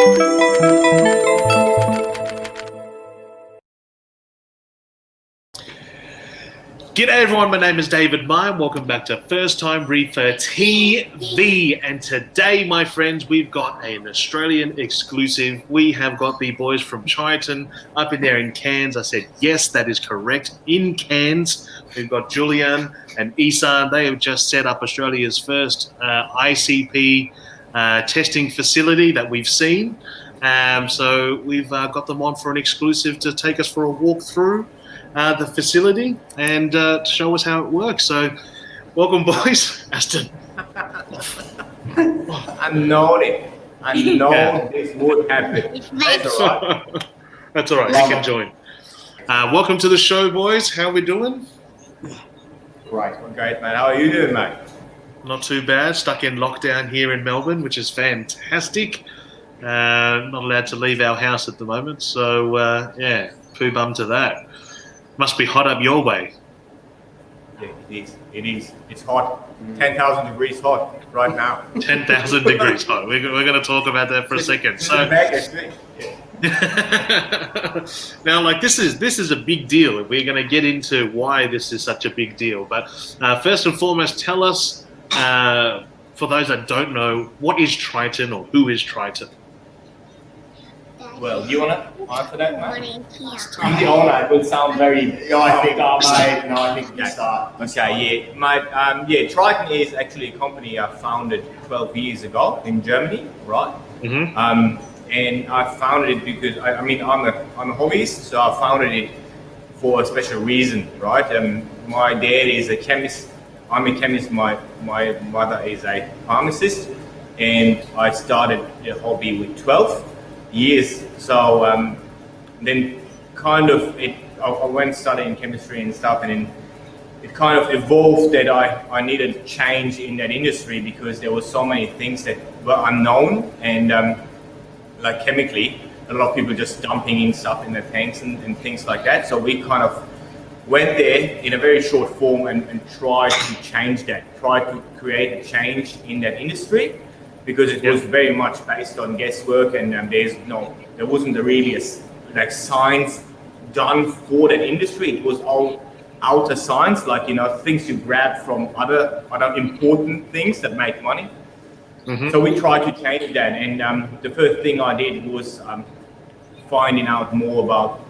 G'day everyone, my name is David Meyer. Welcome back to First Time Reefer TV. And today, my friends, we've got an Australian exclusive. We have got the boys from Triton up in there in Cairns. I said, yes, that is correct, in Cairns. We've got Julian and Ehsan. They have just set up Australia's first ICP testing facility that we've seen. So we've got them on for an exclusive to take us for a walk through the facility and to show us how it works. So welcome, boys. Aston. I know it. I know this would happen. That's all right. That's all right. You can join. Welcome to the show, boys. How are we doing? Great, mate. How are you doing, mate? Not too bad. Stuck in lockdown here in Melbourne, which is fantastic. Not allowed to leave our house at the moment. So, yeah, poo bum to that. Must be hot up your way. Yeah, it is. It is. It's hot. 10,000 degrees hot right now. 10,000 degrees hot. We're going to talk about that for a second. So now, like this is a big deal. We're going to get into why this is such a big deal. But first and foremost, tell us, for those that don't know, what is Triton or who is Triton? Well, you want to answer that, mate? I'm the owner. It would sound very. I think we can start. Okay, yeah, mate. Triton is actually a company I founded 12 years ago in Germany, right? Mm-hmm. And I founded it because I'm a hobbyist, so I founded it for a special reason, right? My dad is a chemist. I'm a chemist. My mother is a pharmacist, and I started the hobby with 12 years. So then kind of I went studying chemistry and stuff, and then it kind of evolved that I needed change in that industry because there were so many things that were unknown and like chemically, a lot of people just dumping in stuff in the tanks and things like that. So we kind of went there in a very short form and tried to change that, tried to create a change in that industry, because it was very much based on guesswork and there wasn't really a science done for that industry. It was all outer science, like things you grab from other important things that make money. Mm-hmm. So we tried to change that, and the first thing I did was finding out more about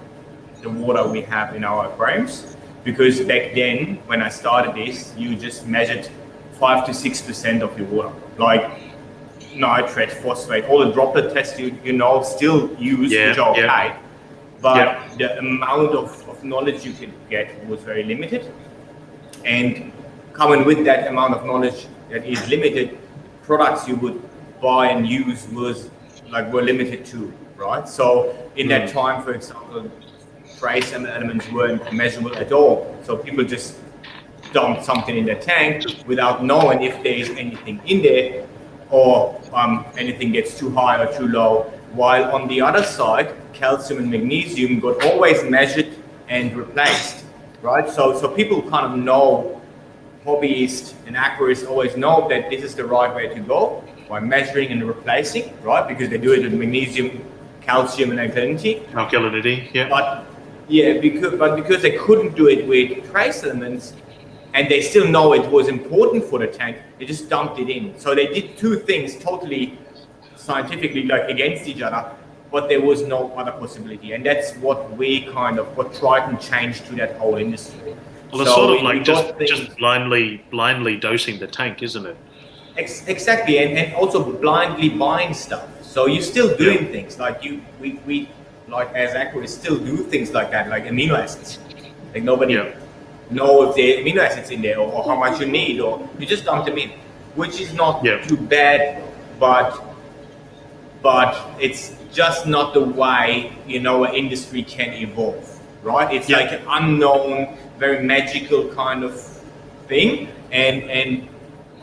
the water we have in our aquariums, because back then when I started this, you just measured 5 to 6% of your water, like nitrate, phosphate, all the droplet tests you still use, which are okay, but the amount of knowledge you could get was very limited, and coming with that amount of knowledge that is limited, products you would buy and use were limited too, right? So in that time, for example, trace elements weren't measurable at all, so people just dumped something in the tank without knowing if there is anything in there, or anything gets too high or too low, while on the other side, calcium and magnesium got always measured and replaced, right? So people kind of know, hobbyists and aquarists always know that this is the right way to go, by measuring and replacing, right? Because they do it with magnesium, calcium and alkalinity. Because they couldn't do it with trace elements, and they still know it was important for the tank, they just dumped it in. So they did two things totally scientifically against each other, but there was no other possibility. And that's what what Triton changed to that whole industry. Well, it's sort of like just blindly dosing the tank, isn't it? Exactly, and also blindly buying stuff. So you're still doing things like we as aquarists still do things like that, like amino acids. Like nobody know if there are amino acids in there or how much you need, or you just dump them in, which is not too bad, but it's just not the way an industry can evolve, right? It's like an unknown, very magical kind of thing, and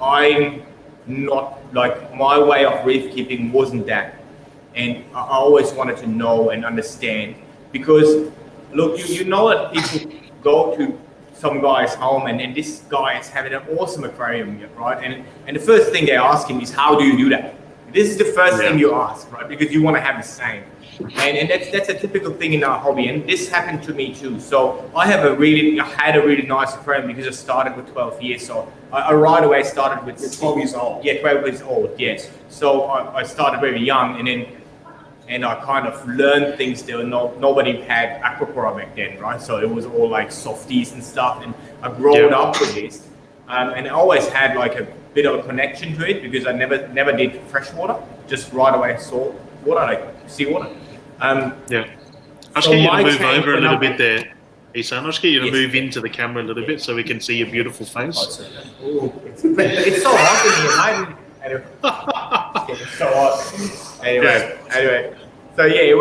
I'm not, like, my way of reef keeping wasn't that, and I always wanted to know and understand, because look, you know that people go to some guy's home and this guy is having an awesome aquarium, right? And the first thing they ask him is, how do you do that? This is the first thing you ask, right? Because you want to have the same. And that's a typical thing in our hobby, and this happened to me too. So I had a really nice aquarium because I started with 12 years. So I right away started with 12 years old. Yeah, 12 years old. Yes. So I started very young, and I kind of learned things. There nobody had aquapora back then, right? So it was all like softies and stuff, and I grew up with this, and I always had like a bit of a connection to it because I never did freshwater, just right away salt water, like seawater. I'll just get you to move over a little bit there, Ehsan. I'll just get you to move into the camera a little bit so we can see your beautiful face. It's so hot in here. It's so hot. Anyway. So yeah,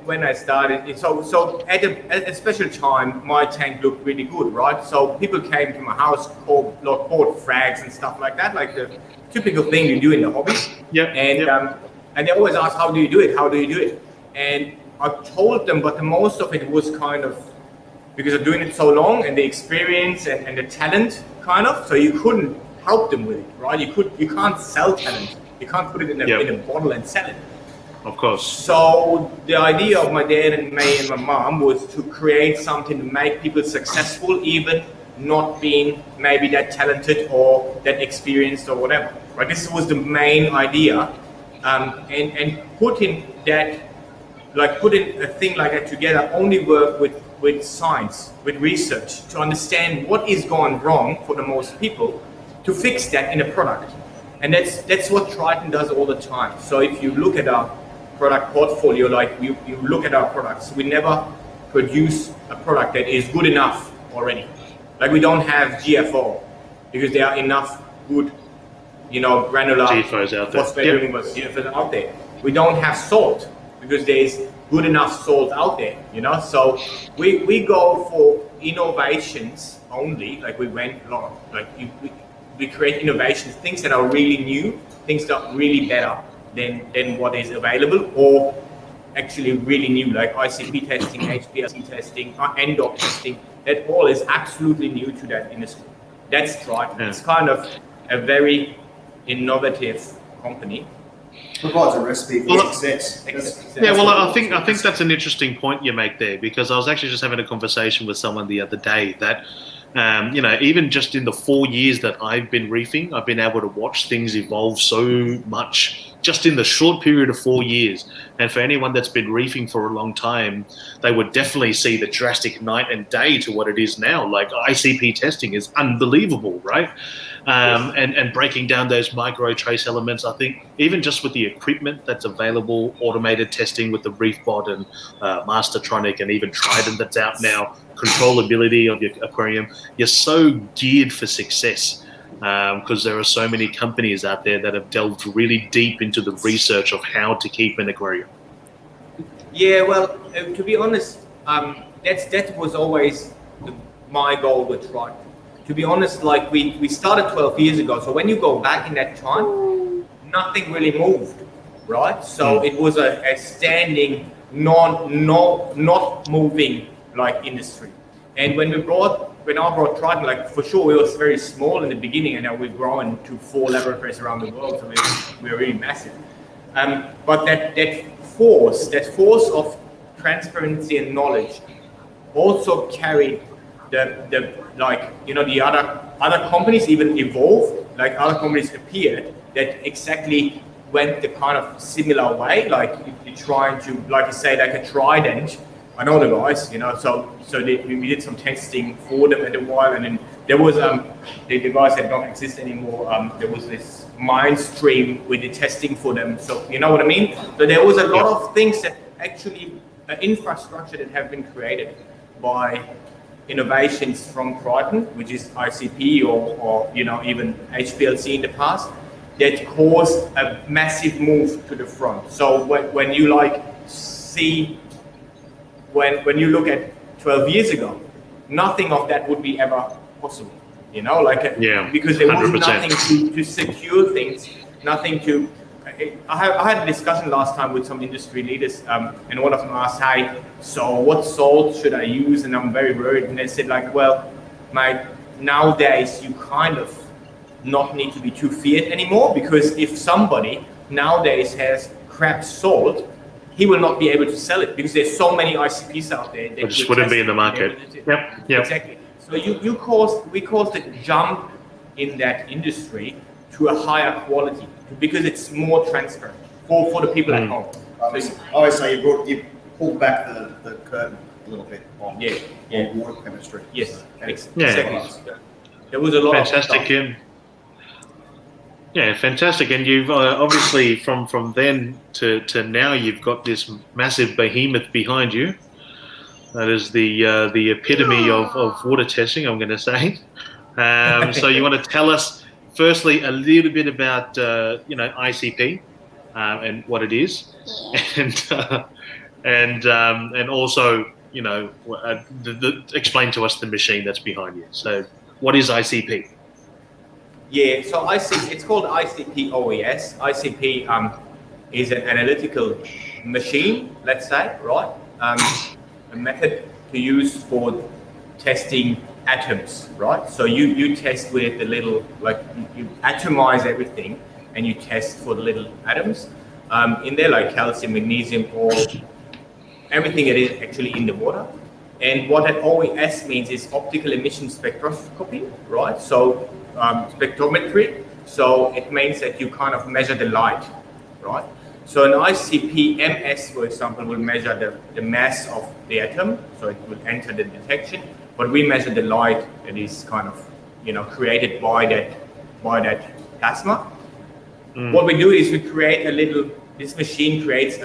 when I started, so at a special time, my tank looked really good, right? So people came to my house, bought frags and stuff like that, like the typical thing you do in the hobby. And they always ask, how do you do it? How do you do it? And I told them, but the most of it was kind of because of doing it so long and the experience and the talent, kind of. So you couldn't help them with it, right? You can't sell talent. You can't put it in a bottle and sell it. Of course. So the idea of my dad and me and my mom was to create something to make people successful, even not being maybe that talented or that experienced or whatever. Right? This was the main idea, and putting a thing like that together only work with science, with research, to understand what is going wrong for the most people, to fix that in a product. And that's what Triton does all the time. So if you look at our product portfolio, like you look at our products, we never produce a product that is good enough already. Like we don't have GFO because there are enough good, granular GFOs out there. GFOs out there. We don't have salt because there is good enough salt out there, So we go for innovations only. Like we went along, we create innovations, things that are really new, things that are really better than what is available, or actually really new, like ICP testing, HPLC testing, NDOC testing. That all is absolutely new to that industry. That's Triton. It's kind of a very innovative company. Provides a recipe for success. I think that's an interesting point you make there, because I was actually just having a conversation with someone the other day that even just in the 4 years that I've been reefing, I've been able to watch things evolve so much just in the short period of 4 years. And for anyone that's been reefing for a long time, they would definitely see the drastic night and day to what it is now. Like ICP testing is unbelievable, right? And breaking down those micro trace elements, I think even just with the equipment that's available, automated testing with the ReefBot and Mastertronic and even Triton that's out now, controllability of your aquarium, you're so geared for success because there are so many companies out there that have delved really deep into the research of how to keep an aquarium. Yeah, well, to be honest, that was always my goal with Triton. To be honest, like we started 12 years ago, so when you go back in that time, nothing really moved, right? So it was a standing, not moving like industry. And when I brought Triton, like for sure, it was very small in the beginning, and now we've grown to 4 laboratories around the world, so we're really massive. But that force of transparency and knowledge also carried the other companies even evolved, like other companies appeared that exactly went the kind of similar way, like you're trying to, like you say, like a Trident. I know the guys, so we did some testing for them at a while, and then there was the guys that don't exist anymore. There was this Mindstream with the testing for them, so you know what I mean. So there was a lot of things that actually infrastructure that have been created by innovations from Triton, which is ICP or even HPLC in the past, that caused a massive move to the front. So when you see. When you look at 12 years ago, nothing of that would be ever possible, because there was 100%. Nothing to secure things, nothing to. I had a discussion last time with some industry leaders, and one of them asked, "Hey, so what salt should I use?" And I'm very worried. And they said, "Well, mate, nowadays you kind of not need to be too feared anymore, because if somebody nowadays has crab salt, he will not be able to sell it because there's so many ICPs out there. It just wouldn't be in the market. Yep. Exactly. So we caused the jump in that industry to a higher quality because it's more transparent for the people at home. I always say you pulled back the curtain a little bit on water chemistry. Yes, Yeah. exactly. There was a lot Fantastic. of stuff. Yeah, fantastic. And you've obviously from then to now, you've got this massive behemoth behind you. That is the epitome of water testing, I'm going to say. So you want to tell us firstly a little bit about ICP and what it is, and also explain to us the machine that's behind you. So what is ICP? Yeah, so it's called ICP OES. ICP is an analytical machine, let's say, right? A method to use for testing atoms, right? So you test with the little, you atomize everything and you test for the little atoms in there, like calcium, magnesium, or everything that is actually in the water. And what that OES means is optical emission spectroscopy, right? So spectrometry. So it means that you kind of measure the light, right? So an ICP MS, for example, will measure the mass of the atom, so it will enter the detection. But we measure the light that is kind of, created by that plasma. What we do is we create this machine creates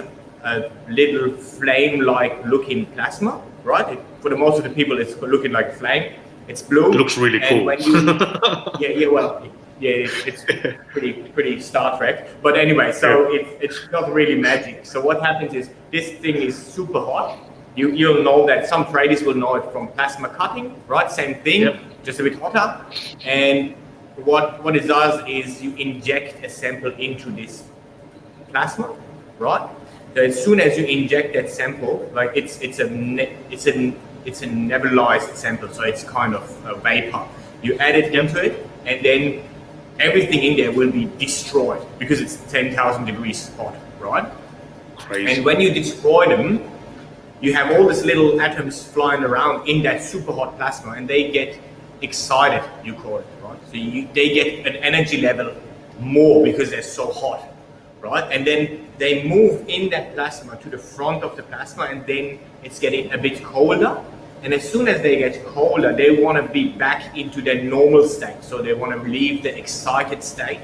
a little flame-like looking plasma, right? For the most of the people, it's looking like flame. It's blue. It looks really cool. When it's pretty Star Trek. But anyway, so it's not really magic. So what happens is this thing is super hot. You'll know that some traders will know it from plasma cutting, right? Same thing, just a bit hotter. And what it does is you inject a sample into this plasma, right? So as soon as you inject that sample, like it's a nebulized sample, so it's kind of a vapor. You add it into it, and then everything in there will be destroyed because it's 10,000 degrees hot, right? Crazy. And when you destroy them, you have all these little atoms flying around in that super hot plasma, and they get excited, you call it, right? So they get an energy level more because they're so hot, right? And then they move in that plasma to the front of the plasma, and then it's getting a bit colder. And as soon as they get colder, they want to be back into their normal state. So they want to leave the excited state.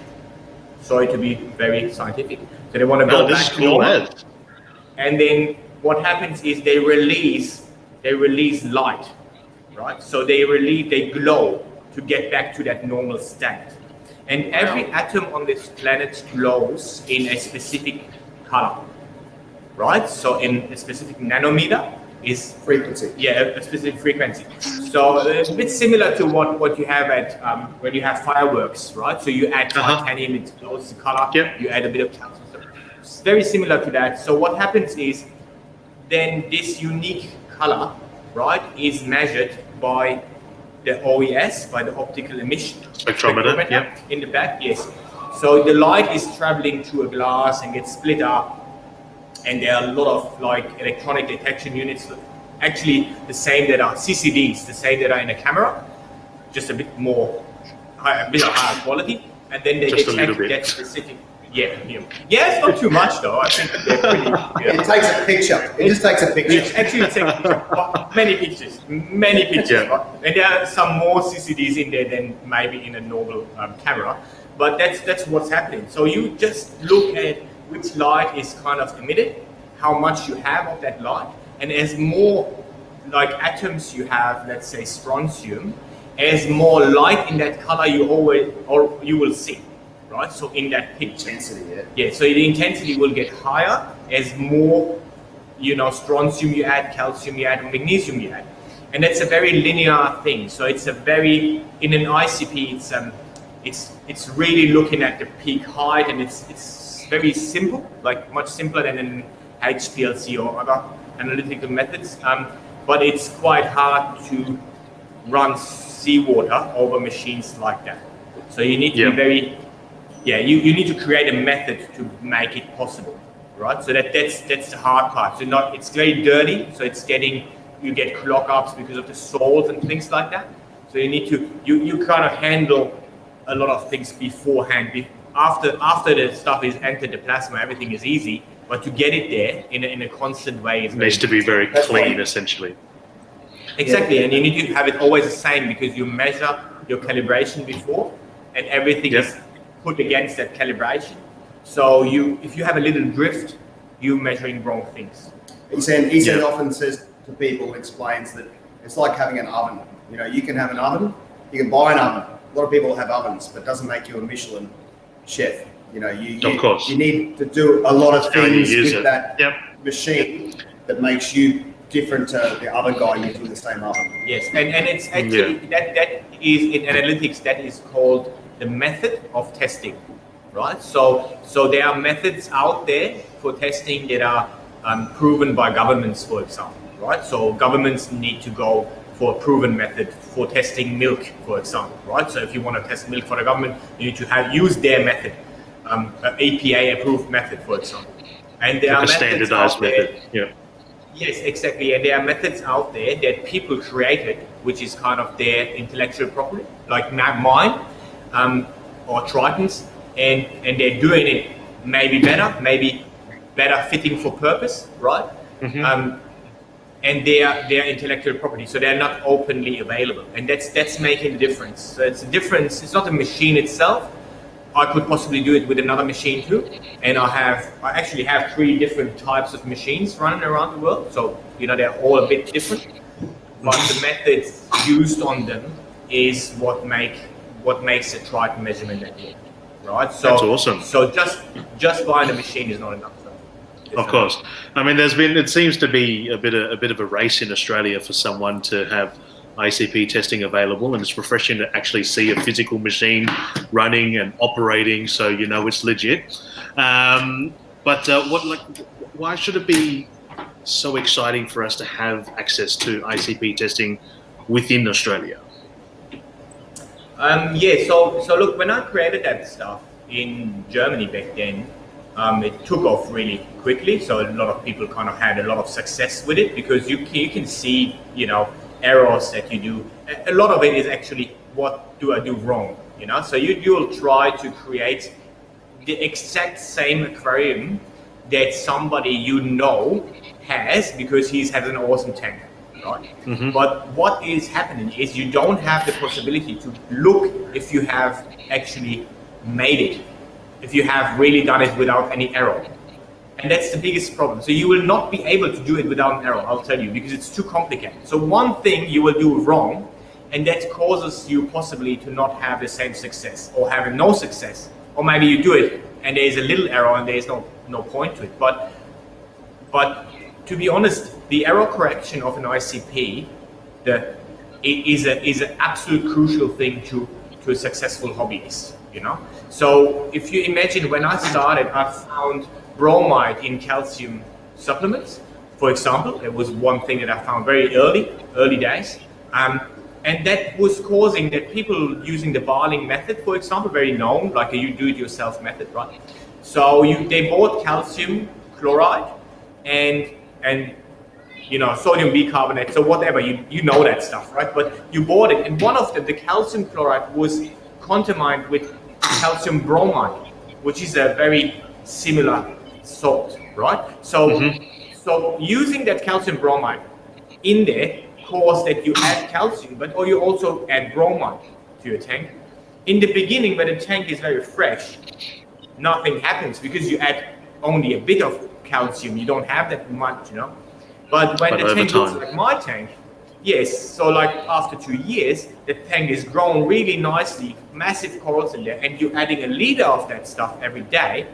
Sorry to be very scientific. So they want to go back to normal. And then what happens is they release light, right? So they glow to get back to that normal state. And every atom on this planet glows in a specific color, right? So in a specific nanometer is frequency. Yeah, a specific frequency. So it's a bit similar to what you have at when you have fireworks, right? So you add titanium, it glows the color. Yep. You add a bit of calcium. It's very similar to that. So what happens is then this unique color, right, is measured by the OES, by the optical emission spectrometer in the back. Yes. So the light is traveling through a glass and gets split up, and there are a lot of electronic detection units, actually the same that are CCDs, the same that are in a camera, just a bit higher quality, and then they detect that specific. Yeah, it's not too much though. I think they're pretty. It takes a picture. It just takes a picture. It actually takes a picture. Many pictures. Yeah. Right? And there are some more CCDs in there than maybe in a normal camera. But that's what's happening. So you just look at which light is kind of emitted, how much you have of that light, and as more atoms you have, let's say strontium, as more light in that color you will see. Right, so in that picture, intensity, so the intensity will get higher as more, strontium you add, calcium you add, magnesium you add, and that's a very linear thing. So it's in an ICP, it's really looking at the peak height, and it's very simple, much simpler than an HPLC or other analytical methods. But it's quite hard to run seawater over machines like that. So you need to be very yeah, you need to create a method to make it possible, right? So that's the hard part. So it's very dirty, so you get clog ups because of the salt and things like that. So you need to you kind of handle a lot of things beforehand. After the stuff is entered the plasma, everything is easy. But to get it there in a constant way, it needs to be very clean, essentially. Exactly, and you need to have it always the same because you measure your calibration before, and everything is put against that calibration. So if you have a little drift, you're measuring wrong things. Ehsan often says to people, explains that it's like having an oven. You know, you can have an oven, you can buy an oven. A lot of people have ovens, but it doesn't make you a Michelin chef. You know, you need to do a lot of things with that machine that makes you different to the other guy using the same oven. Yes, and it's actually that is in analytics, that is called the method of testing, right? So there are methods out there for testing that are proven by governments, for example, right? So governments need to go for a proven method for testing milk, for example, right? So if you want to test milk for the government, you need to use their method, an APA approved method, for example. And there are a standardized method. Yeah. Yes, exactly. And there are methods out there that people created, which is kind of their intellectual property, like mine or Tritons, and they're doing it maybe better fitting for purpose, right? Mm-hmm. And they are intellectual property, so they're not openly available, and that's making the difference. So it's a difference. It's not the machine itself. I could possibly do it with another machine too, and I actually have 3 different types of machines running around the world. So they're all a bit different, but the methods used on them is what makes the Triton measurement accurate, right? So that's awesome. So just buying a machine is not enough. Of course. I mean, it seems to be a bit of a race in Australia for someone to have ICP testing available, and it's refreshing to actually see a physical machine running and operating, so it's legit. But why should it be so exciting for us to have access to ICP testing within Australia? So look, when I created that stuff in Germany back then, it took off really quickly. So a lot of people kind of had a lot of success with it because you can see, errors that you do. A lot of it is actually, what do I do wrong? So you'll try to create the exact same aquarium that somebody has because he has an awesome tank, right? Mm-hmm. But what is happening is you don't have the possibility to look if you have actually made it, if you have really done it without any error. And that's the biggest problem. So you will not be able to do it without an error, I'll tell you, because it's too complicated. So one thing you will do wrong, and that causes you possibly to not have the same success, or have no success. Or maybe you do it and there's a little error and there's no point to it. But to be honest, the error correction of an ICP is an absolute crucial thing to a successful hobbyist. So if you imagine, when I started, I found bromide in calcium supplements, for example. It was one thing that I found very early days, and that was causing that people using the barling method, for example, very known, like a you do it yourself method, right? So they bought calcium chloride and sodium bicarbonate, so whatever, you know that stuff, right? But you bought it, and one of them, the calcium chloride, was contaminated with calcium bromide, which is a very similar salt, right? So so using that calcium bromide in there caused that you add calcium, or you also add bromide to your tank. In the beginning, when the tank is very fresh, nothing happens because you add only a bit of calcium. You don't have that much, But when the tank looks like my tank, yes, so like after 2 years, the tank is grown really nicely, massive corals in there, and you're adding a liter of that stuff every day,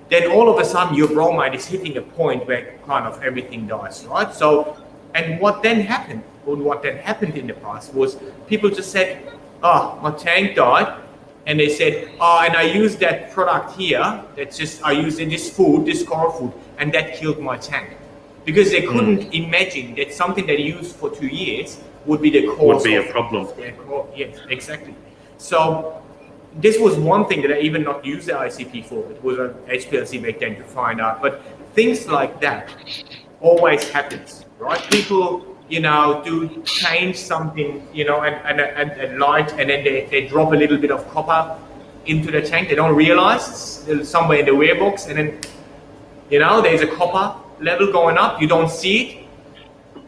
then all of a sudden your bromide is hitting a point where kind of everything dies, right? So, and what then happened in the past was people just said, my tank died, and they said, and I used that product here, I used this coral food, and that killed my tank. Because they couldn't imagine that something they used for 2 years would be the cause would be a problem. Yes, exactly. So this was one thing that I even not used the ICP for. It was an HPLC back then to find out. But things like that always happens, right? People, do change something, and light, and then they drop a little bit of copper into the tank. They don't realize it's somewhere in the wear box, and then, there's a copper level going up. You don't see it.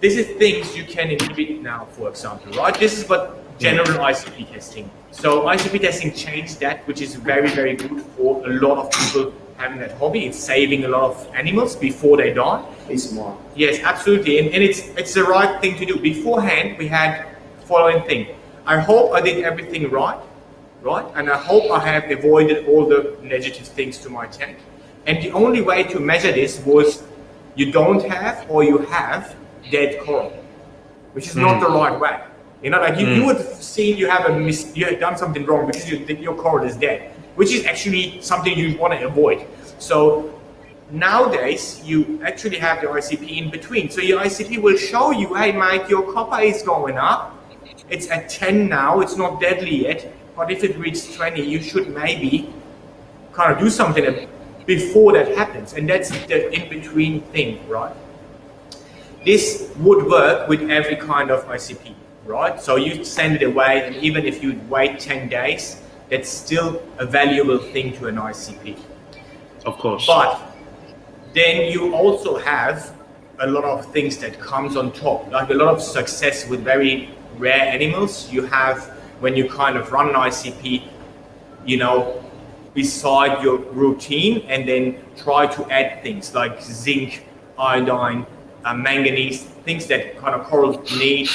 This is things you can inhibit now, for example, right? This is what general ICP testing. So ICP testing changed that, which is very, very good for a lot of people having that hobby. It's saving a lot of animals before they die. Peace of mind. Yes, absolutely, and it's the right thing to do. Beforehand, we had the following thing. I hope I did everything right? And I hope I have avoided all the negative things to my tank. And the only way to measure this was you don't have or you have dead coral, which is not the right way. You would have seen you have done something wrong because you think your coral is dead, which is actually something you want to avoid. So nowadays you actually have the ICP in between. So your ICP will show you, hey mate, your copper is going up. It's at 10 now, it's not deadly yet, but if it reaches 20, you should maybe kind of do something before that happens. And that's the in-between thing, right? This would work with every kind of ICP, right? So you send it away, and even if you wait 10 days, that's still a valuable thing to an ICP. Of course. But then you also have a lot of things that comes on top, like a lot of success with very rare animals. You have, when you kind of run an ICP, beside your routine, and then try to add things like zinc, iodine, manganese, things that kind of corals need,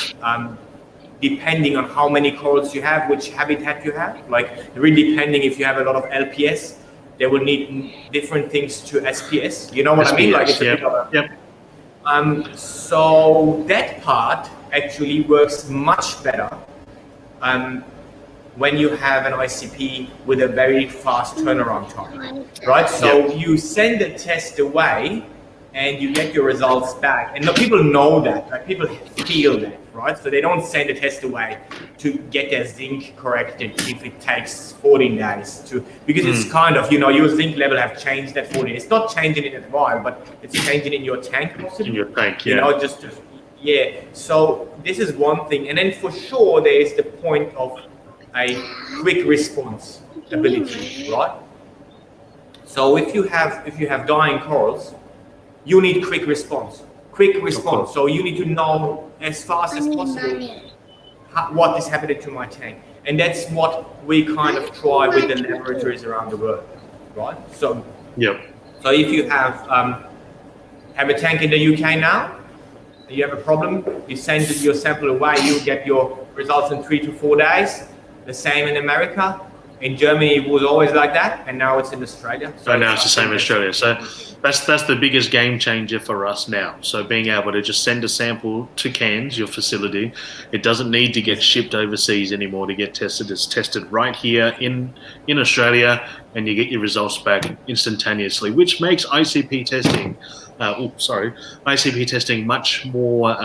depending on how many corals you have, which habitat you have. Like really depending if you have a lot of LPS, they will need different things to SPS. You know what I mean? Like it's a bit of a, so that part actually works much better when you have an ICP with a very fast turnaround time, right? So you send the test away and you get your results back. And people know that, like people feel that, right? So they don't send the test away to get their zinc corrected if it takes 14 days because it's kind of, your zinc level have changed that 14 days. It's not changing it in a vial, but it's changing in your tank. In your tank, So this is one thing. And then for sure, there is the point of a quick response ability, right? So if you have dying corals, you need quick response. So you need to know as fast as possible what is happening to my tank. And that's what we kind of try with the laboratories around the world, right? So if you have a tank in the UK now, you have a problem, you send your sample away, you get your results in 3 to 4 days. The same in America. In Germany, it was always like that, and now it's in Australia. So now it's the same in Australia. So that's the biggest game changer for us now. So being able to just send a sample to Cairns, your facility, it doesn't need to get shipped overseas anymore to get tested. It's tested right here in Australia, and you get your results back instantaneously, which makes ICP testing, ICP testing much more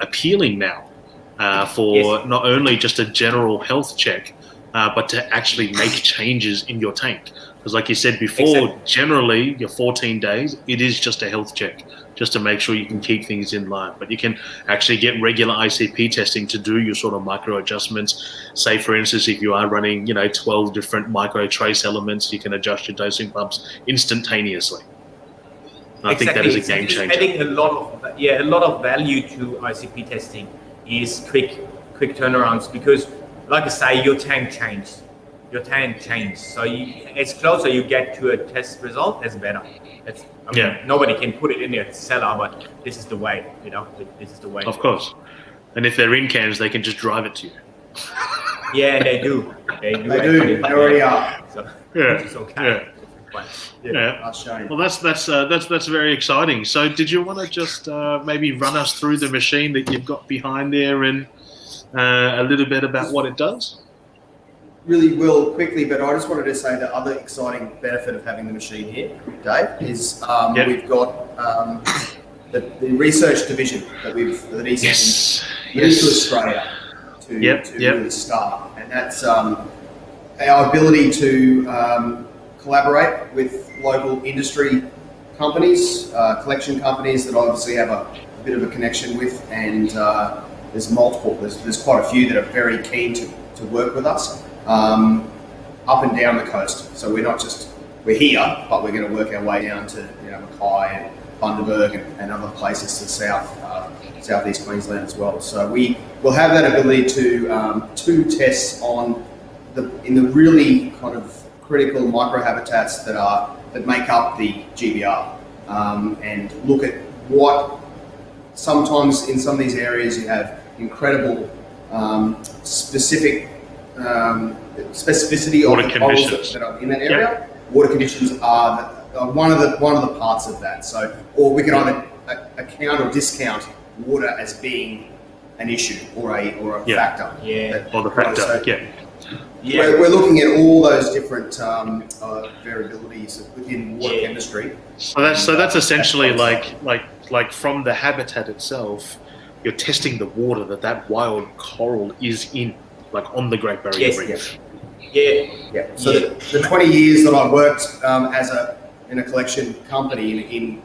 appealing now. For not only just a general health check, but to actually make changes in your tank. Because like you said before, generally your 14 days, it is just a health check, just to make sure you can keep things in line. But you can actually get regular ICP testing to do your sort of micro adjustments. Say, for instance, if you are running, 12 different micro trace elements, you can adjust your dosing pumps instantaneously. And I think that is a game changer. Adding a lot of value to ICP testing is quick turnarounds, because like I say, your tank changed. So as closer you get to a test result, that's better. Nobody can put it in their cellar, but this is the way, this is the way. Of course. And if they're in Cairns, they can just drive it to you. Yeah, they do. They already are. So it's okay. Well, that's very exciting. So did you want to just maybe run us through the machine that you've got behind there and a little bit about what it does? Really will quickly, but I just wanted to say the other exciting benefit of having the machine here, Dave, is we've got the research division that we've moved to Australia to really start, and that's our ability to collaborate with local industry companies, collection companies that obviously have a bit of a connection with, and there's multiple. There's quite a few that are very keen to work with us up and down the coast. So we're here, but we're going to work our way down to Mackay and Bundaberg and other places to southeast Queensland as well. So we will have that ability to do tests in the really kind of critical microhabitats that make up the GBR, and look at what sometimes in some of these areas you have incredible specificity water of the corals conditions that are in that area. Water conditions are one of the parts of that. So, or we can either account or discount water as being an issue or a factor. Or the factor. So Yeah. we're looking at all those different variabilities within water chemistry. So that's essentially like from the habitat itself, you're testing the water that wild coral is in, like on the Great Barrier Reef. Yeah. So the 20 years that I worked in a collection company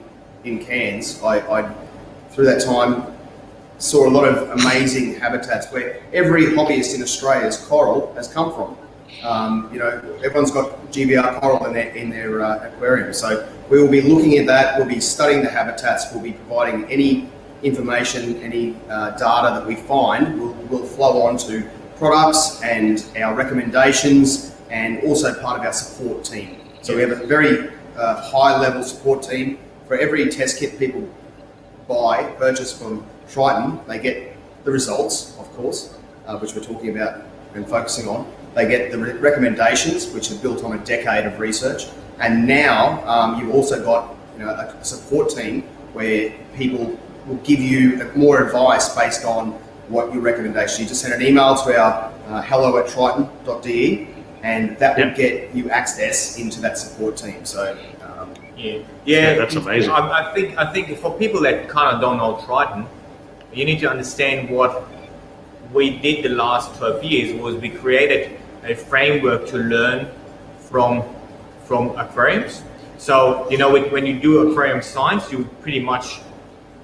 in Cairns, I through that time saw a lot of amazing habitats where every hobbyist in Australia's coral has come from. Everyone's got GBR coral in their aquarium. So we will be looking at that. We'll be studying the habitats. We'll be providing any information, any data that we find will flow on to products and our recommendations, and also part of our support team. So we have a very high-level support team. For every test kit people purchase from Triton, they get the results, of course, which we're talking about and focusing on. They get the recommendations, which are built on a decade of research. And now you've also got a support team where people will give you more advice based on what your recommendation. You just send an email to our hello@triton.de, and that will get you access into that support team. So that's amazing. I think for people that kind of don't know Triton, you need to understand what we did the last 12 years was we created a framework to learn from aquariums. So when you do aquarium science, you're pretty much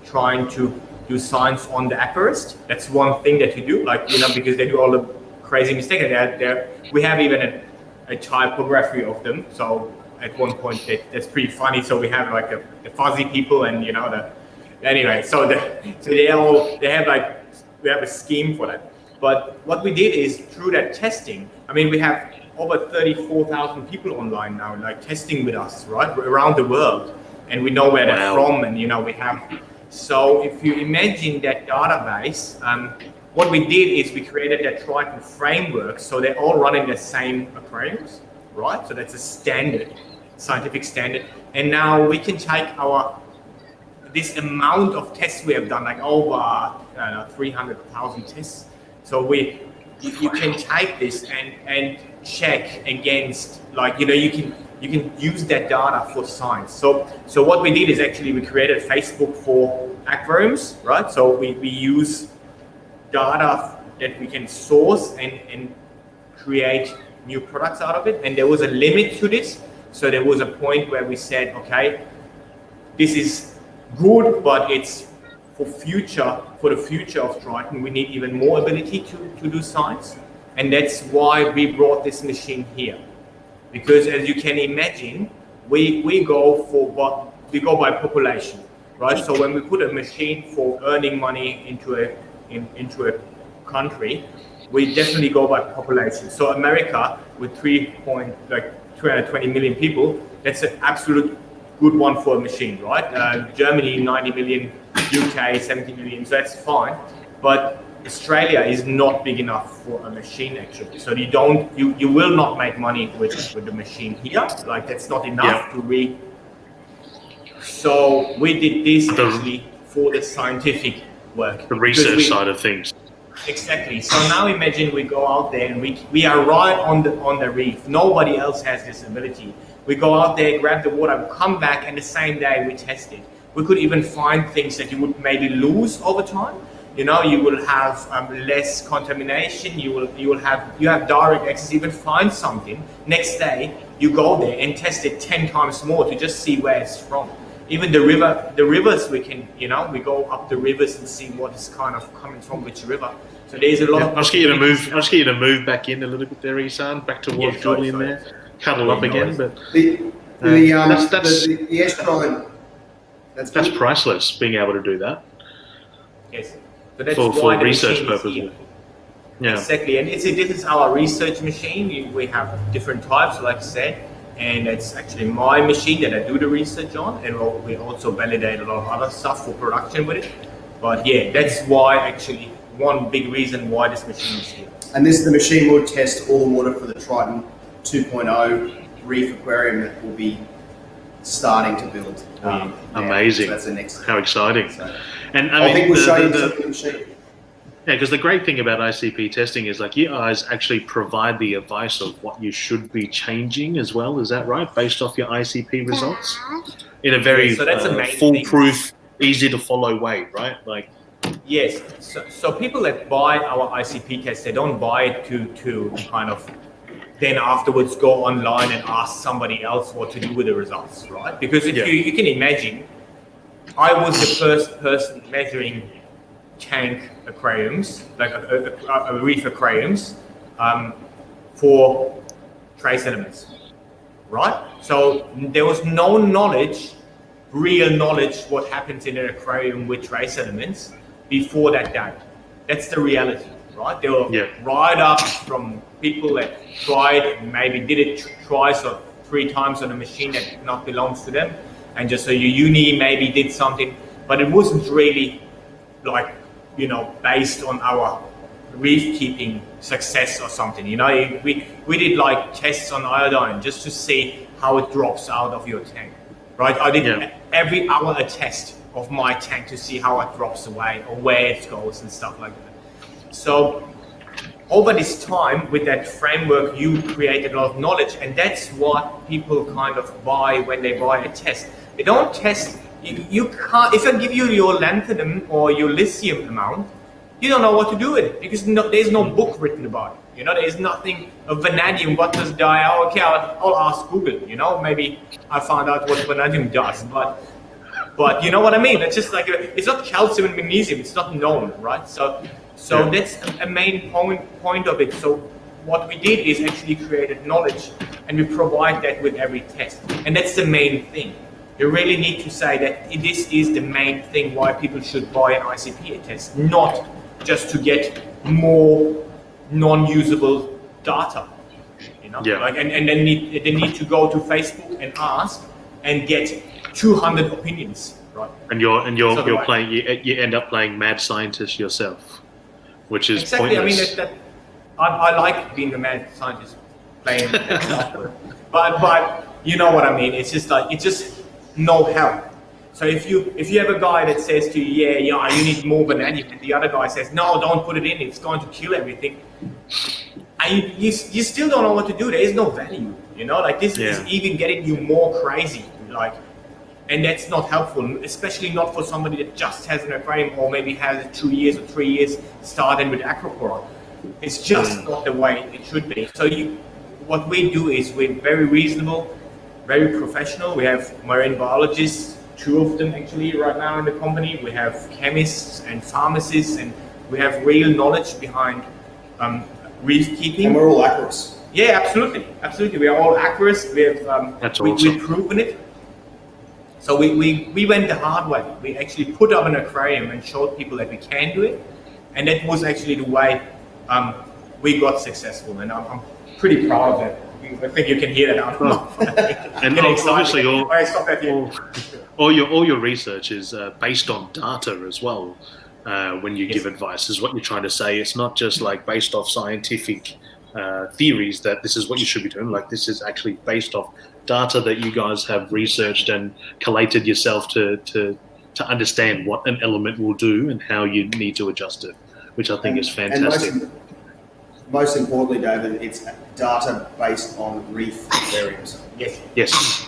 trying to do science on the aquarist. That's one thing that you do, because they do all the crazy mistakes. We have even a typography of them. So at one point that's pretty funny. So we have like the fuzzy people and we have a scheme for that. But what we did is through that testing, we have over 34,000 people online now, testing with us, right, around the world, and we know where they're from, and we have. So if you imagine that database, what we did is we created that Triton framework, so they're all running the same aquariums, right? So that's a standard, scientific standard, and now we can take this amount of tests we have done, like over 300,000 tests. So you can take this and check against, you can use that data for science. So what we did is actually we created Facebook for aquariums, right? So we use data that we can source and create new products out of it. And there was a limit to this. So there was a point where we said, okay, this is good, but it's for the future of Triton, we need even more ability to do science. And that's why we brought this machine here. Because as you can imagine, we go by population, right? So when we put a machine for earning money into a country, we definitely go by population. So America with 320 million people, that's an absolute good one for a machine, right? Germany 90 million, UK 70 million, so that's fine. But Australia is not big enough for a machine actually. So you will not make money with the machine here. That's not enough to read. So we did this actually for the scientific work. The research side of things. Exactly. So now imagine we go out there and we are right on the reef. Nobody else has this ability. We go out there, grab the water, come back, and the same day we test it. We could even find things that you would maybe lose over time. you will have less contamination. You have direct access. You can find something next day. You go there and test it 10 times more to just see where it's from. Even the rivers, we can, we go up the rivers and see what is kind of coming from which river. So there's a lot of. I'll just get you to move back in a little bit there, Ehsan, back towards Julian there. Cuddle up again, but the estrone. That's priceless, being able to do that. Yes. So that's for research purposes. Yeah. Exactly, and this is our research machine. We have different types, like I said, and it's actually my machine that I do the research on, and we also validate a lot of other stuff for production with it. But yeah, that's why actually one big reason why this machine is here. And the machine will test all the water for the Triton 2.0 reef aquarium that will be starting to build. Amazing! So that's the next. How exciting! So, and I think we'll show you the machine. Yeah, because the great thing about ICP testing is like you guys actually provide the advice of what you should be changing as well. Is that right? Based off your ICP results in a very foolproof, easy to follow way, right? Like. Yes. So people that buy our ICP test, they don't buy it to kind of then afterwards go online and ask somebody else what to do with the results, right? Because if you can imagine, I was the first person measuring tank aquariums, like a reef aquariums, for trace elements, right? So there was no knowledge, real knowledge, what happens in an aquarium with trace elements before that day. That's the reality, right? They were write-ups from people that tried, maybe did it twice or 3 times on a machine that not belongs to them, and just so your uni maybe did something, but it wasn't really like, based on our reef keeping success or something. We did like tests on iodine just to see how it drops out of your tank, right? I did every hour a test of my tank to see how it drops away or where it goes and stuff like that. So over this time, with that framework, you created a lot of knowledge, and that's what people kind of buy when they buy a test. They don't test. You can't. If I give you your lanthanum or your lithium amount, you don't know what to do with it because there's no book written about it. There's nothing of vanadium. What does okay, I'll ask Google. Maybe I found out what vanadium does, but you know what I mean. It's just like it's not calcium and magnesium. It's not known, right? So that's a main point of it. So what we did is actually created knowledge, and we provide that with every test, and that's the main thing. You really need to say that this is the main thing why people should buy an ICP test, not just to get more non-usable data. Like, and then they need to go to Facebook and ask and get 200 opinions, right? And you're playing. You end up playing mad scientist yourself, which is pointless. I mean, I like being a mad scientist playing that, but you know what I mean. It's just like no help. So if you have a guy that says to you, you need more vanadium, and the other guy says, no, don't put it in, it's going to kill everything, and you still don't know what to do. There is no value, like this is even getting you more crazy, and that's not helpful, especially not for somebody that just has an aquarium or maybe has 2 years or 3 years starting with aquaculture. It's just not the way it should be. So what we do is we're very reasonable, very professional. We have marine biologists, 2 of them actually right now in the company. We have chemists and pharmacists, and we have real knowledge behind reef keeping. And we're all aquarists. Yeah, absolutely. We are all aquarists. We have we've proven it. So we went the hard way. We actually put up an aquarium and showed people that we can do it, and that was actually the way we got successful. And I'm pretty proud of that. I think you can hear that out. And obviously, all your research is based on data as well. When you give advice, is what you're trying to say. It's not just like based off scientific theories that this is what you should be doing. Like this is actually based off data that you guys have researched and collated yourself to understand what an element will do and how you need to adjust it, which I think is fantastic. And most importantly, David, it's data based on reef aquariums. Yes.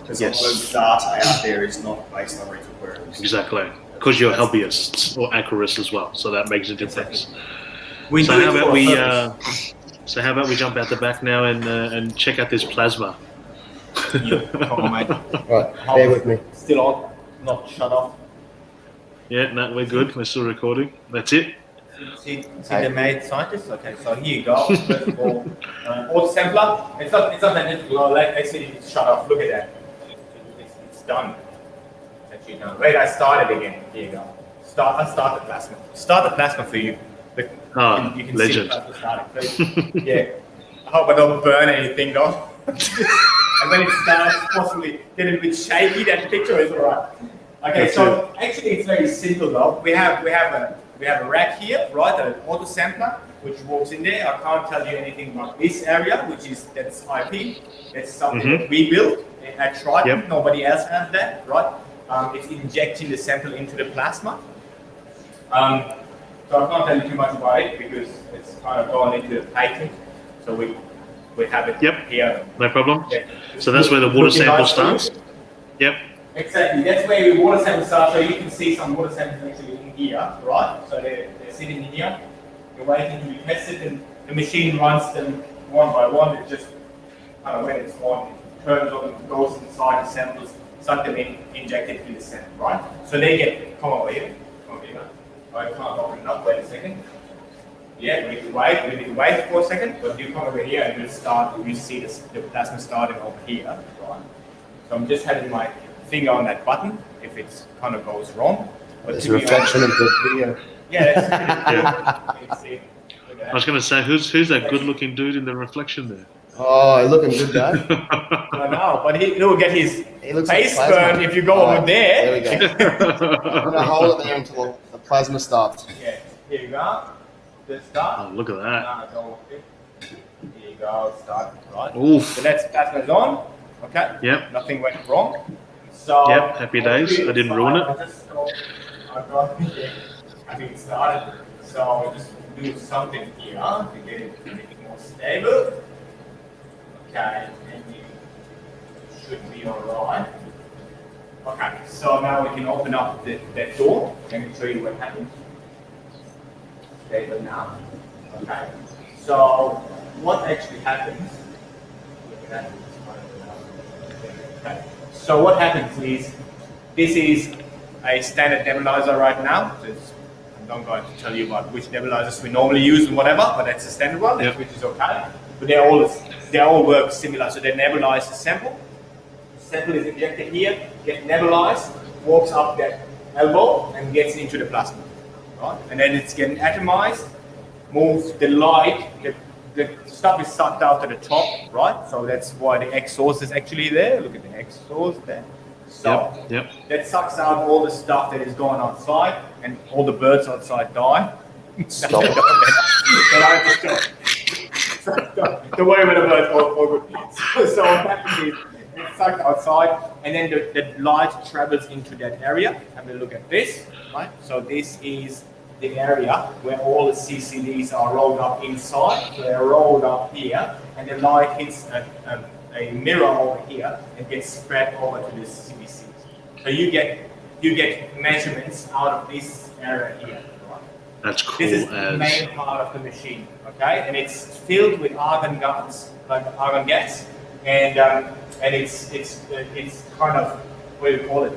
Because a lot of data out there is not based on reef aquariums. Exactly. because you're hobbyists or acquarists as well, so that makes a difference. We So do how it about for a we? purpose. So how about we jump out the back now and check out this plasma? Oh, mate. Right, bear with me. Still on, not shut off. Yeah, no, we're good. We're still recording. That's it. See the mad scientist? Okay, so here you go. First of all, auto sampler. It's not that difficult. Let's see it's shut off. Look at that. It's done. It's actually done. Wait, I started again. Here you go. I start the plasma. Start the plasma for you. You can legend. see the plasma starting. So, yeah. I hope I don't burn anything though. And when it starts possibly getting a bit shaky, that picture is alright. Okay, That's so actually it's very simple though. We have a rack here, right? An auto sampler which walks in there. I can't tell you anything about this area, that's IP. It's something that we built at Triton. Yep. Nobody else has that, right? It's injecting the sample into the plasma. So I can't tell you too much about it because it's kind of going into the patent. So we have it here. No problem. Yeah. So that's where the water sample starts. Yep. Exactly. That's where the water samples start. So you can see some water samples actually in here, right? So they're sitting in here. You're waiting to be tested, and the machine runs them one by one. It just when it's on, it turns on, and goes inside the samples, suck them in, inject it in the sample, right? So they get come over here. I can't open it up. Wait a second. Yeah, we need to wait for a second, but you come over here and you see the plasma starting over here, right? So I'm just having my finger on that button if it kind of goes wrong. But There's a reflection of the video. Yeah, that's pretty cool. I was going to say, who's that good-looking dude in the reflection there? Oh, looking good, Dad. I know, but he will get his looks face like plasma. burned if you go over there. There we go. I'm going to hold it there until the plasma starts. Yeah, here you go. Just start. Oh, look at that. Here you go, start, right? Oof. So that's plasma's on. Okay. Yep. Nothing went wrong. So Yep, happy days. I didn't ruin it. I think it started. So just do something here to get it a bit more stable. Okay, and you should be alright. Okay, so now we can open up that door. Let me show you what happens. Stable now. Okay, so what actually happens? Okay. So what happens is, this is a standard nebulizer right now. I'm not going to tell you about which nebulizers we normally use and whatever, but that's the standard one, which is okay. But they all work similar. So they nebulize the sample. The sample is injected here, gets nebulized, walks up that elbow and gets into the plasma. Right? And then it's getting atomized, moves the light, the stuff is sucked out to the top, right? So that's why the exhaust is actually there. Look at the exhaust there. So that sucks out all the stuff that is going outside, and all the birds outside die. Stop. Then I have to stop. Don't worry about the birds, all good. So what happens is it's sucked outside, and then the light travels into that area. Have a look at this, right? So this is the area where all the CCDs are rolled up inside. So they're rolled up here, and the light hits a mirror over here and gets spread over to this CBC. So you get measurements out of this area here. Right? That's cool. This is the main part of the machine, okay? And it's filled with argon guns, like argon gas, and it's kind of, what do you call it?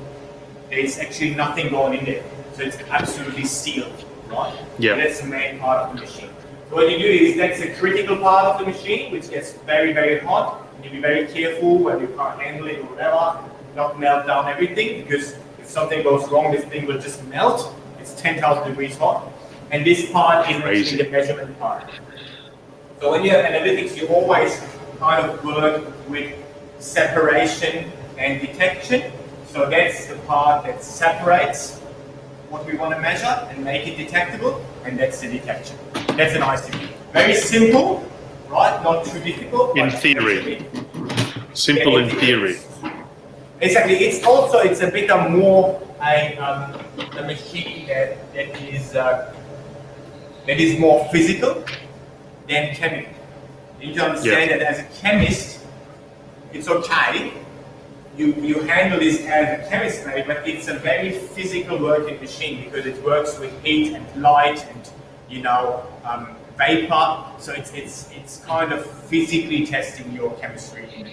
There's actually nothing going in there, so it's absolutely sealed, right? Yeah. And that's the main part of the machine. So what you do is, that's a critical part of the machine, which gets very, very hot. You be very careful when you can't handle it or whatever, not melt down everything, because if something goes wrong, this thing will just melt. It's 10,000 degrees hot. And this part is actually the measurement part. So when you have analytics, you always kind of work with separation and detection. So that's the part that separates what we want to measure and make it detectable, and that's the detection. That's an ICP. Very simple, right? Not too difficult. In theory. Simple in theory. Exactly. It's a bit more a machine that is more physical than chemical. You need to understand that as a chemist, it's okay. you handle this as a chemist, maybe, but it's a very physical working machine because it works with heat and light and vapor. So it's kind of physically testing your chemistry in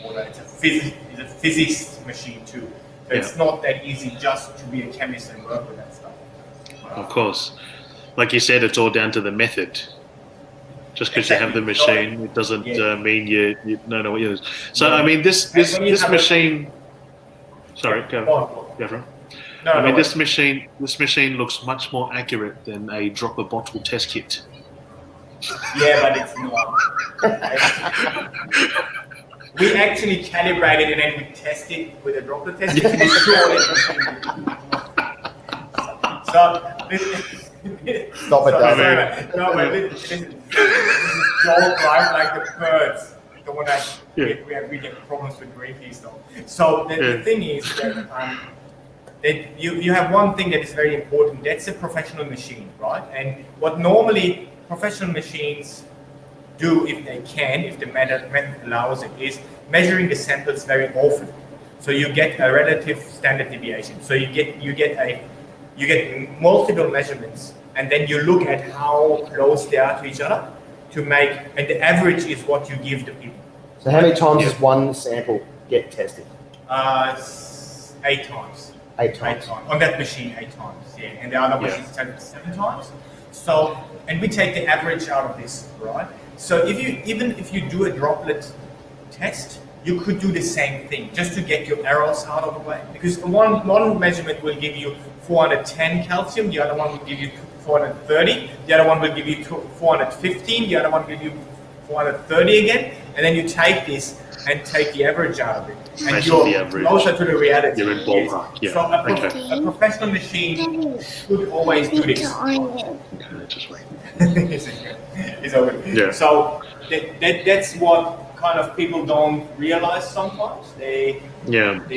order. It's a physics machine too. So it's not that easy just to be a chemist and work with that stuff. Of course, like you said, it's all down to the method. Just because you have the machine, it doesn't mean you know what you're doing. So I mean, this machine. Sorry, go for it. No, I mean, this machine looks much more accurate than a dropper bottle test kit. Yeah, but it's not. We actually calibrate it and then we test it with a droplet test kit to be sure that. Stop it, David. No, but this is joke, right? Like the birds. The one that we get problems with Greenpeace though. So the thing is that you have one thing that is very important. That's a professional machine, right? And what normally professional machines do, if they can, if the method allows it, is measuring the samples very often. So you get a relative standard deviation. So you get multiple measurements, and then you look at how close they are to each other to make, and the average is what you give the people. So how many times does one sample get tested? 8 times. 8 times. On that machine, 8 times. Yeah, and the other machines 7 times. So, and we take the average out of this, right? So even if you do a droplet test, you could do the same thing just to get your errors out of the way. Because one measurement will give you 410 calcium, the other one will give you 430, the other one will give you 415, the other one will give you 430 again, and then you take this and take the average out of it. And you're closer to the reality. You're in ballpark, So a professional machine should always do this. Just wait. It's over. Yeah. So that's what kind of people don't realize sometimes. They think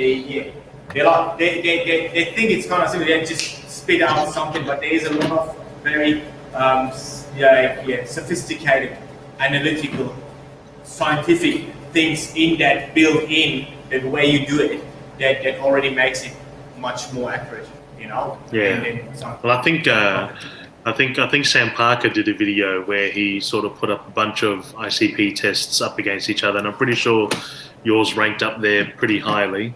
it's kind of simple. They just spit out something, but there is a lot of very sophisticated, analytical, scientific things in that built in the way you do it that already makes it much more accurate. Yeah. Well, I think Sam Parker did a video where he sort of put up a bunch of ICP tests up against each other, and I'm pretty sure yours ranked up there pretty highly.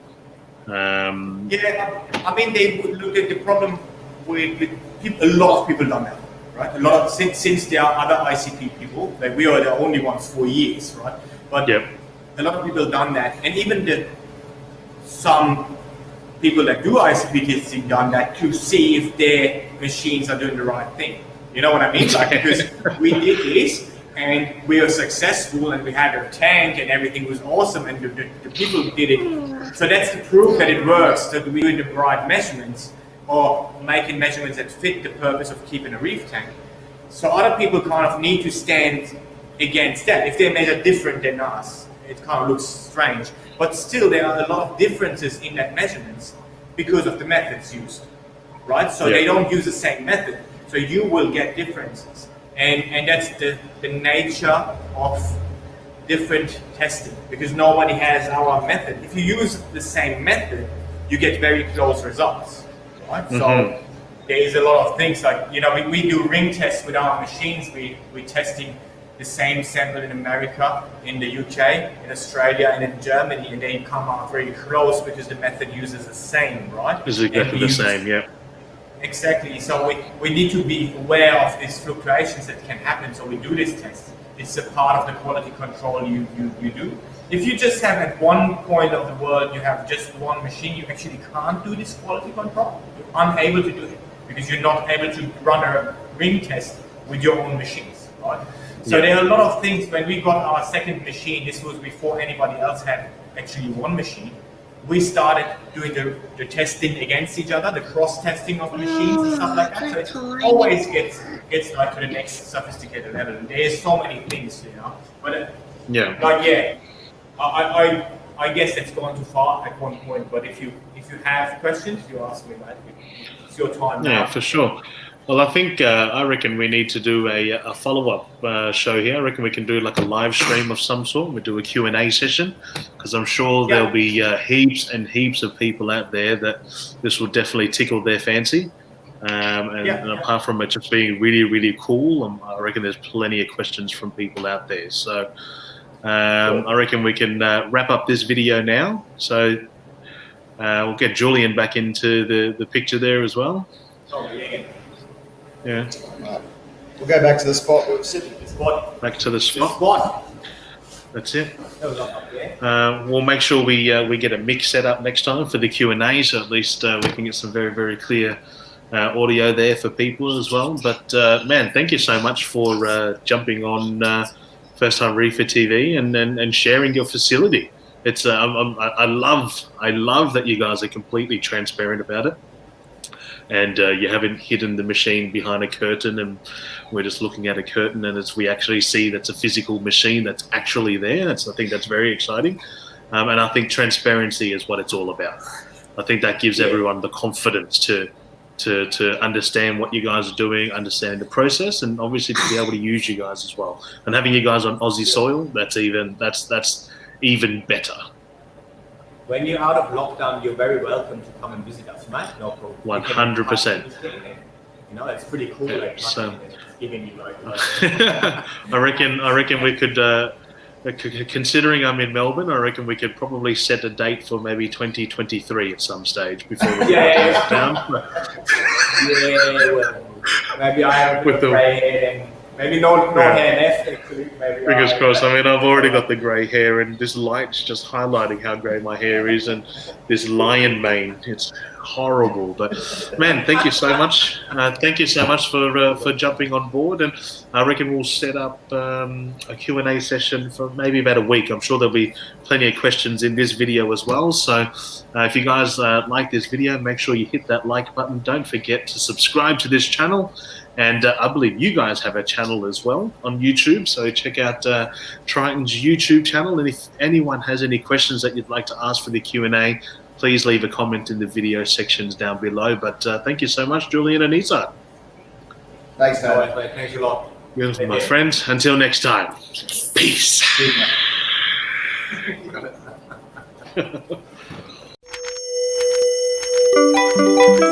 I mean, they look at the problem with people. A lot of people done that, right? A lot of since there are other ICP people, like we are the only ones for years, right? But a lot of people done that, and even some people that do ICP testing done that to see if their machines are doing the right thing. You know what I mean? Like, because we did this and we were successful and we had a tank and everything was awesome and the people did it. So that's the proof that it works, that we're doing the right measurements or making measurements that fit the purpose of keeping a reef tank. So other people kind of need to stand against that. If they measure different than us, it kind of looks strange. But still, there are a lot of differences in that measurements because of the methods used, right? So they don't use the same method, so you will get differences. And that's the nature of different testing, because nobody has our method. If you use the same method, you get very close results, right? So there's a lot of things like, we do ring tests with our machines. We're testing the same sample in America, in the UK, in Australia, and in Germany, and they come out very close because the method uses the same, right? It's exactly the same, yeah. Exactly. So we need to be aware of these fluctuations that can happen. So we do this test. It's a part of the quality control you do. If you just have at one point of the world, you have just one machine, you actually can't do this quality control. You're unable to do it because you're not able to run a ring test with your own machines, right? So there are a lot of things. When we got our second machine, this was before anybody else had actually one machine. We started doing the testing against each other, the cross-testing of the machines and stuff like that. So it always gets like to the next sophisticated level. And there's so many things, But I guess that's gone too far at one point. But if you have questions, you ask me. Right? It's your time now. Yeah, for sure. Well, I reckon we need to do a follow-up show here. I reckon we can do like a live stream of some sort. We do a Q&A session, because I'm sure there'll be heaps and heaps of people out there that this will definitely tickle their fancy. And apart from it just being really, really cool, I reckon there's plenty of questions from people out there. So I reckon we can wrap up this video now. So we'll get Julian back into the picture there as well. Yeah. We'll go back to the spot we were sitting. Back to the spot. That's it. We'll make sure we get a mix set up next time for the Q&A, so at least we can get some very, very clear audio there for people as well. But man, thank you so much for jumping on First Time Reefer TV and sharing your facility. It's I love that you guys are completely transparent about it. And you haven't hidden the machine behind a curtain, and we're just looking at a curtain, and we actually see that's a physical machine that's actually there. I think that's very exciting, and I think transparency is what it's all about. I think that gives everyone the confidence to understand what you guys are doing, understand the process, and obviously to be able to use you guys as well. And having you guys on Aussie soil, that's even better. When you're out of lockdown, you're very welcome to come and visit us, mate. No problem. 100%. You know, it's pretty cool. Like, So, giving you like I reckon we could, considering I'm in Melbourne, I reckon we could probably set a date for maybe 2023 at some stage before we yeah. down. Well, maybe I have a grey hair and maybe no hair left actually. Maybe Fingers crossed. I mean, I've already got the grey hair, and this light's just highlighting how grey my hair is, and this lion mane. It's horrible. But man, thank you so much. Thank you so much for jumping on board, and I reckon we'll set up a Q&A session for maybe about a week. I'm sure there'll be plenty of questions in this video as well. So if you guys like this video, make sure you hit that like button. Don't forget to subscribe to this channel. And I believe you guys have a channel as well on YouTube, so check out Triton's YouTube channel. And if anyone has any questions that you'd like to ask for the Q&A, please leave a comment in the video sections down below. But thank you so much, Julian and Ehsan. Thanks, Dad. Thanks a lot. Beautiful, my friends. Until next time, peace. Peace.